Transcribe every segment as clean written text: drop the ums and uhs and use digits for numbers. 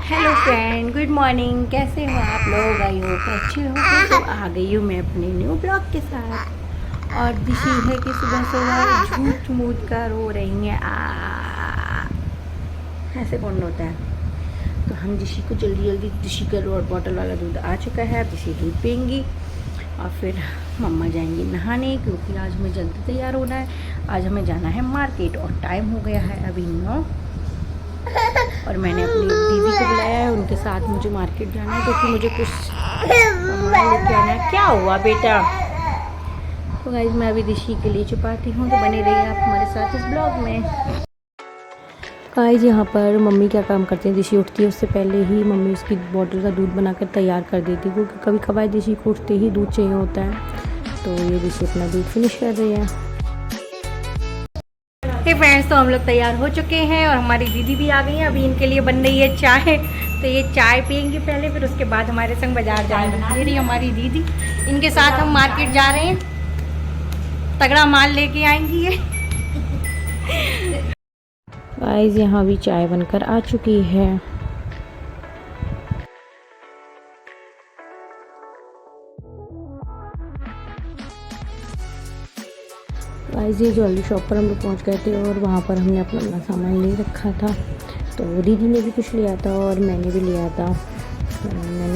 Hello friend, good morning. कैसे हो आप लोग? आई होप अच्छे हो। तो आ गई हूँ मैं अपने न्यू ब्लॉग के साथ। और दिशी है कि सुबह सुबह झूठ मूठ कर रो रही हैं। ऐसे कौन होता है? तो हम दिशी को जल्दी जल्दी, दिशी का और बॉटल वाला दूध आ चुका है। अब दिशी दूध पियेंगी और फिर मम्मा जाएंगी नहाने, क्योंकि आज हमें जल्दी तैयार होना है। आज हमें जाना है मार्केट और टाइम हो गया है अभी 9। और मैंने अपनी दीदी को बुलाया है, उनके साथ मुझे मार्केट जाना है क्योंकि मुझे कुछ सामान लेके आना है। क्या हुआ बेटा? तो गाइस मैं अभी दिशी के लिए छुपाती हूँ, तो बने रहिए आप हमारे साथ इस ब्लॉग में। गाइस यहाँ पर मम्मी क्या काम करती है, दिशी उठती है उससे पहले ही मम्मी उसकी बॉटल का दूध बनाकर तैयार कर देती है, क्योंकि कभी कभार दिशी को उठते ही दूध चाहिए होता है। तो ये दिशी अपना दूध फिनिश कर रही है। हे फ्रेंड्स, तो हम लोग तैयार हो चुके हैं और हमारी दीदी भी आ गई है। अभी इनके लिए बन रही है चाय, तो ये चाय पियेंगे पहले, फिर उसके बाद हमारे संग बाजार जाएंगे। ये रही हमारी दीदी, इनके साथ हम मार्केट जा रहे हैं। तगड़ा माल लेके आएंगी ये। गाइस यहाँ भी चाय बनकर आ चुकी है। गाइस ये ज्वेलरी शॉप पर हम लोग पहुँच गए थे और वहाँ पर हमने अपना सामान ले रखा था। तो दीदी ने भी कुछ लिया था और मैंने भी लिया था।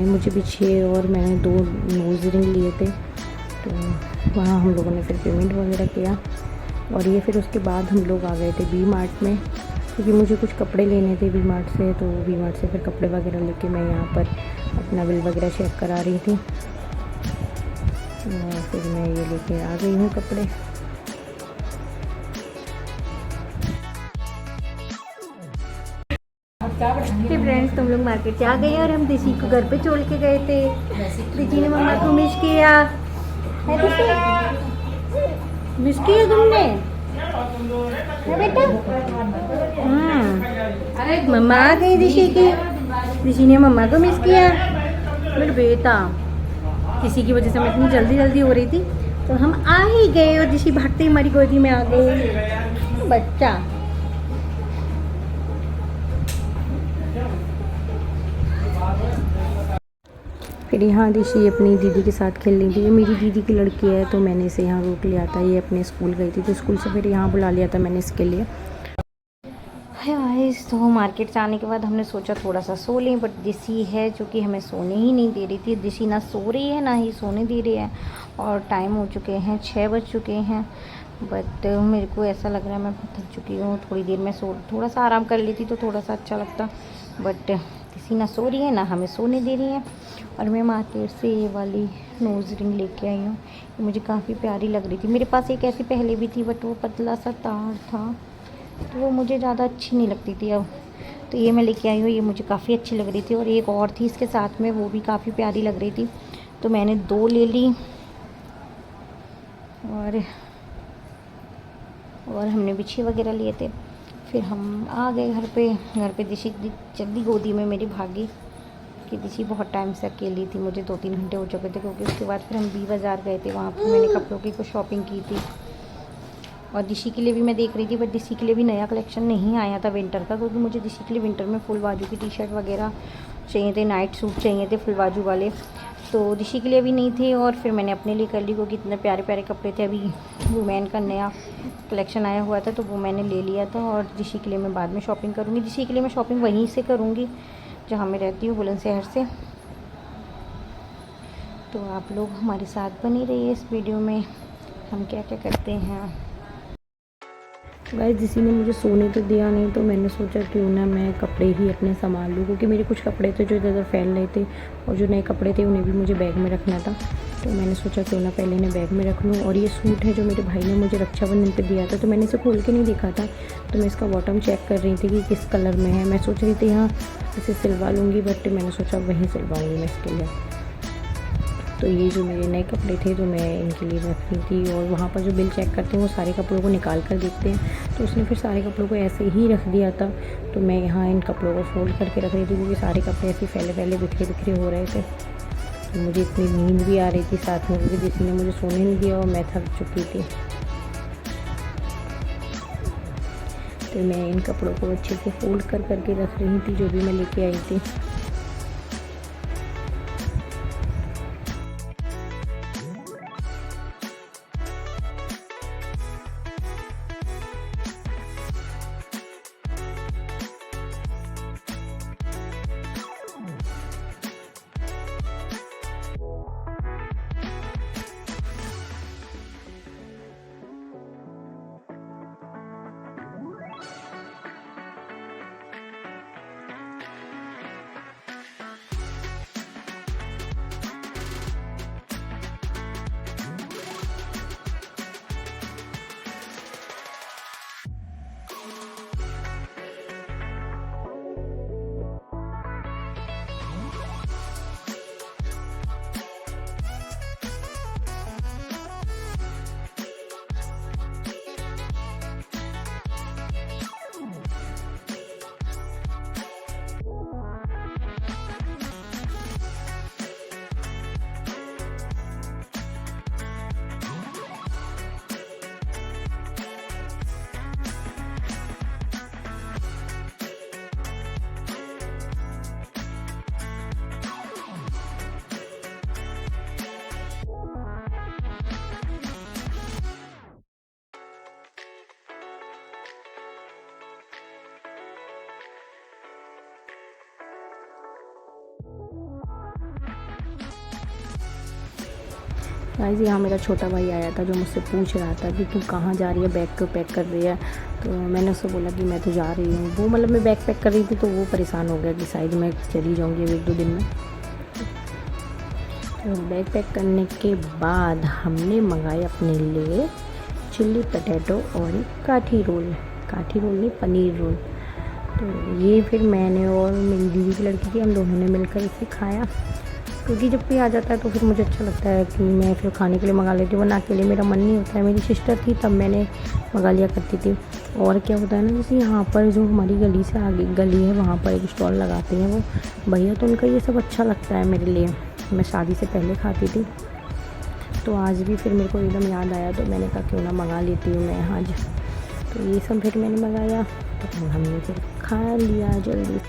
मुझे भी 6 और मैंने 2 नोज रिंग लिए थे। तो वहाँ हम लोगों ने फिर पेमेंट वगैरह किया और ये फिर उसके बाद हम लोग आ गए थे वी मार्ट में, क्योंकि मुझे कुछ कपड़े लेने थे वी मार्ट से। तो वी मार्ट से फिर कपड़े वगैरह लेके मैं यहाँ पर अपना बिल वगैरह चेक करा रही थी और फिर मैं ये लेके आ गई हूँ कपड़े। फ्रेंड्स, तुम लोग मार्केट से आ गए और हम दिशी को घर पे छोड़ के गए थे। दिशी ने मम्मा को मिस किया है। मिस किया तुमने है बेटा? अरे मम्मा आ गई दिशी की। दिशी ने मम्मा को मिस किया। मेरे बेटा, किसी की वजह से मैं इतनी जल्दी जल्दी हो रही थी तो हम आ ही गए और दिशी भागते ही हमारी गोदी में आ गई। बच्चा फिर यहाँ दिशी अपनी दीदी के साथ खेल रही थी। ये मेरी दीदी की लड़की है, तो मैंने इसे यहाँ रोक लिया था। ये अपने स्कूल गई थी, तो स्कूल से फिर यहाँ बुला लिया था मैंने इसके लिए। गाइस तो मार्केट से आने के बाद हमने सोचा थोड़ा सा सो लें, बट दिशी है जो कि हमें सोने ही नहीं दे रही थी। दिशी ना सो रही है ना ही सोने दे रही है और टाइम हो चुके हैं 6 बज चुके हैं। बट मेरे को ऐसा लग रहा है मैं थक चुकी हूँ। थोड़ी देर में थोड़ा सा आराम कर लेती तो थोड़ा सा अच्छा लगता, बट दिशी ना सो रही है ना हमें सोने दे रही है। और मैं मार्केट से ये वाली नोज़ रिंग लेके आई हूँ। ये मुझे काफ़ी प्यारी लग रही थी। मेरे पास एक ऐसी पहले भी थी, बट वो पतला सा तार था तो वो मुझे ज़्यादा अच्छी नहीं लगती थी। अब तो ये मैं लेके आई हूँ, ये मुझे काफ़ी अच्छी लग रही थी। और एक और थी इसके साथ में, वो भी काफ़ी प्यारी लग रही थी, तो मैंने 2 ले ली। और हमने बिछे वगैरह लिए थे। फिर हम आ गए घर पे दिशी जल्दी गोदी में मेरी भागी कि दिशी बहुत टाइम से अकेली थी। मुझे 2-3 घंटे हो चुके थे, क्योंकि उसके बाद फिर हम बी बाज़ार गए थे। वहाँ पर मैंने कपड़ों की कुछ शॉपिंग की थी और दिशी के लिए भी मैं देख रही थी, बट दिशी के लिए भी नया कलेक्शन नहीं आया था विंटर का, क्योंकि मुझे दिशी के लिए विंटर में फुल बाजू की टी शर्ट वगैरह चाहिए थे, नाइट सूट चाहिए थे फुल बाजू वाले। तो दिशी के लिए भी नहीं थे और फिर मैंने अपने लिए कर ली, क्योंकि इतने प्यारे प्यारे कपड़े थे। अभी वुमेन का नया कलेक्शन आया हुआ था तो वो मैंने ले लिया था। और दिशी के लिए मैं बाद में शॉपिंग करूँगी। दिशी के लिए मैं शॉपिंग वहीं से करूँगी जहाँ मैं रहती हूँ, बुलंदशहर से। तो आप लोग हमारे साथ बने रहिए इस वीडियो में, हम क्या क्या करते हैं। गाइस दिशी ने मुझे सोने तो दिया नहीं, तो मैंने सोचा क्यों ना मैं कपड़े ही अपने संभाल लूँ, क्योंकि मेरे कुछ कपड़े थे जो इधर फैल रहे थे और जो नए कपड़े थे उन्हें भी मुझे बैग में रखना था। तो मैंने सोचा क्यों ना पहले इन्हें बैग में रख लूँ। और ये सूट है जो मेरे भाई ने मुझे रक्षाबंधन पे दिया था, तो मैंने इसे खोल के नहीं देखा था, तो मैं इसका बॉटम चेक कर रही थी कि किस कलर में है। मैं सोच रही थी हाँ इसे सिलवा लूँगी, बट मैंने सोचा वहीं सिलवाऊँगी मैं इसके लिए। तो ये जो मेरे नए कपड़े थे जो मैं इनके लिए रख रही थी, और वहाँ पर जो बिल चेक करते हैं वो सारे कपड़ों को निकाल कर देखते हैं, तो उसने फिर सारे कपड़ों को ऐसे ही रख दिया था। तो मैं यहाँ इन कपड़ों को फोल्ड करके रख रही थी, क्योंकि सारे कपड़े ऐसे फैले फैले बिखरे बिखरे हो रहे थे। तो मुझे इतनी नींद भी आ रही थी साथ में, क्योंकि जिसने मुझे सोने नहीं दिया और मैं थक चुकी थी। तो मैं इन कपड़ों को अच्छे से फोल्ड कर करके रख रही थी जो भी मैं लेके आई थी। गाइस यहाँ मेरा छोटा भाई आया था जो मुझसे पूछ रहा था कि तू कहाँ जा रही है, बैग क्यों पैक कर रही है। तो मैंने उससे बोला कि मैं तो जा रही हूँ। वो मतलब मैं बैग पैक कर रही थी तो वो परेशान हो गया कि शायद मैं चली जाऊँगी अब 1-2 दिन में। तो बैग पैक करने के बाद हमने मंगाए अपने लिए चिल्ली पटेटो और काठी रोल नहीं, पनीर रोल। तो ये फिर मैंने और मेरी दीदी की लड़की थी, हम दोनों ने मिलकर इसे खाया। क्योंकि जब भी आ जाता है तो फिर मुझे अच्छा लगता है कि मैं फिर खाने के लिए मंगा लेती हूँ, वरना अकेले मेरा मन नहीं होता है। मेरी सिस्टर थी तब मैंने मंगा लिया करती थी। और क्या होता है ना, जैसे यहाँ पर जो हमारी गली से आगे गली है वहाँ पर एक स्टॉल लगाते हैं वो भैया, तो उनका ये सब अच्छा लगता है मेरे लिए। मैं शादी से पहले खाती थी तो आज भी फिर मेरे को एकदम याद आया तो मैंने कहा क्यों ना मंगा लेती हूँ मैं आज। तो ये सब फिर मैंने मंगाया तो हमने फिर खा लिया जल्दी।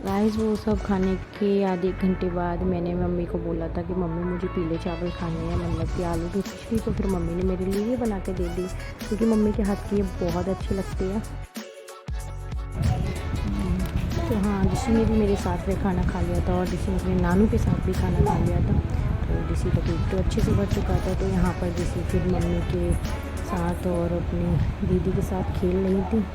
गाइस वो सब खाने के आधे घंटे बाद मैंने मम्मी को बोला था कि मम्मी मुझे पीले चावल खाने हैं, मतलब कि आलू की खिचड़ी। तो फिर मम्मी ने मेरे लिए ये बना के दे दी क्योंकि मम्मी के हाथ की ये बहुत अच्छी लगती है। तो हाँ, ऋषि ने भी मेरे साथ में खाना खा लिया था और ऋषि ने अपने नानू के साथ भी खाना खा लिया था। तो ऋषि का पेट तो अच्छे से भर चुका था। तो यहाँ पर ऋषि फिर मम्मी के साथ और अपनी दीदी के साथ खेल रही थी।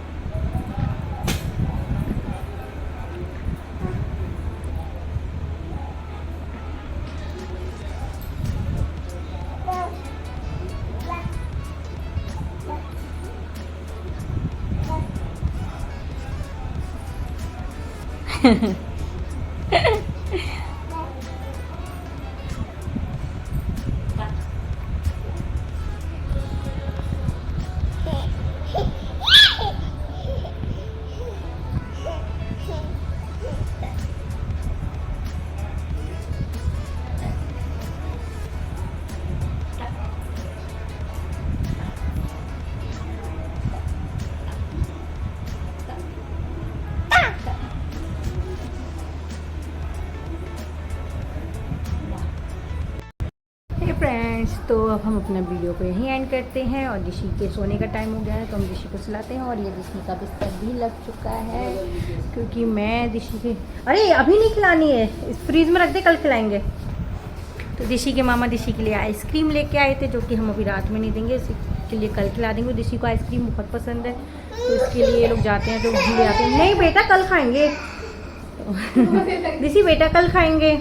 फ्रेंड्स, तो अब हम अपना वीडियो को यहीं एंड करते हैं और ऋषि के सोने का टाइम हो गया है तो हम ऋषि को सुलाते हैं। और ये ऋषि का बिस्तर भी लग चुका है क्योंकि मैं ऋषि के अरे अभी नहीं खिलानी है, इस फ्रीज में रख दे, कल खिलाएंगे। तो ऋषि के मामा ऋषि के लिए आइसक्रीम लेके आए थे जो कि हम अभी रात में नहीं देंगे, इसके लिए कल खिला देंगे। ऋषि को आइसक्रीम बहुत पसंद है तो इसके लिए ये लोग जाते हैं तो ले आते हैं। नहीं बेटा कल खाएंगे ऋषि बेटा कल खाएंगे।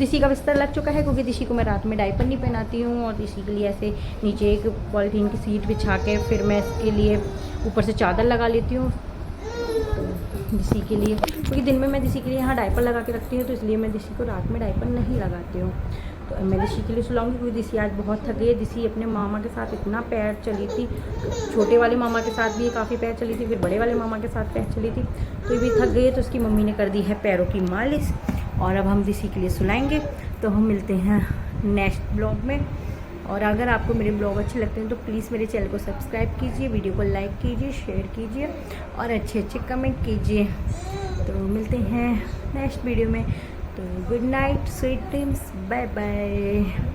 ऋषि का बिस्तर लग चुका है क्योंकि ऋषि को मैं रात में डायपर नहीं पहनाती हूँ और ऋषि के लिए ऐसे नीचे एक पॉलीथीन की सीट बिछा के फिर मैं इसके लिए ऊपर से चादर लगा लेती हूँ। तो दिसी के लिए, क्योंकि दिन में मैं दिसी के लिए यहाँ डायपर लगा के रखती हूँ, तो इसलिए मैं दिसी को रात में डायपर नहीं लगाती हूँ। तो मैं दिसी के लिए सुलाऊंगी, क्योंकि दिसी आज बहुत थक गई है। दिसी अपने मामा के साथ इतना पैर चली थी, छोटे वाले मामा के साथ भी काफ़ी पैर चली थी, फिर बड़े वाले मामा के साथ पैर चली थी, तो ये भी थक गई है। तो उसकी मम्मी ने कर दी है पैरों की मालिश, और अब हम दिसी के लिए सुलाएंगे। तो हम मिलते हैं नेक्स्ट ब्लॉग में। और अगर आपको मेरे ब्लॉग अच्छे लगते हैं तो प्लीज़ मेरे चैनल को सब्सक्राइब कीजिए, वीडियो को लाइक कीजिए, शेयर कीजिए और अच्छे अच्छे कमेंट कीजिए। तो मिलते हैं नेक्स्ट वीडियो में। तो good night, sweet dreams, bye bye.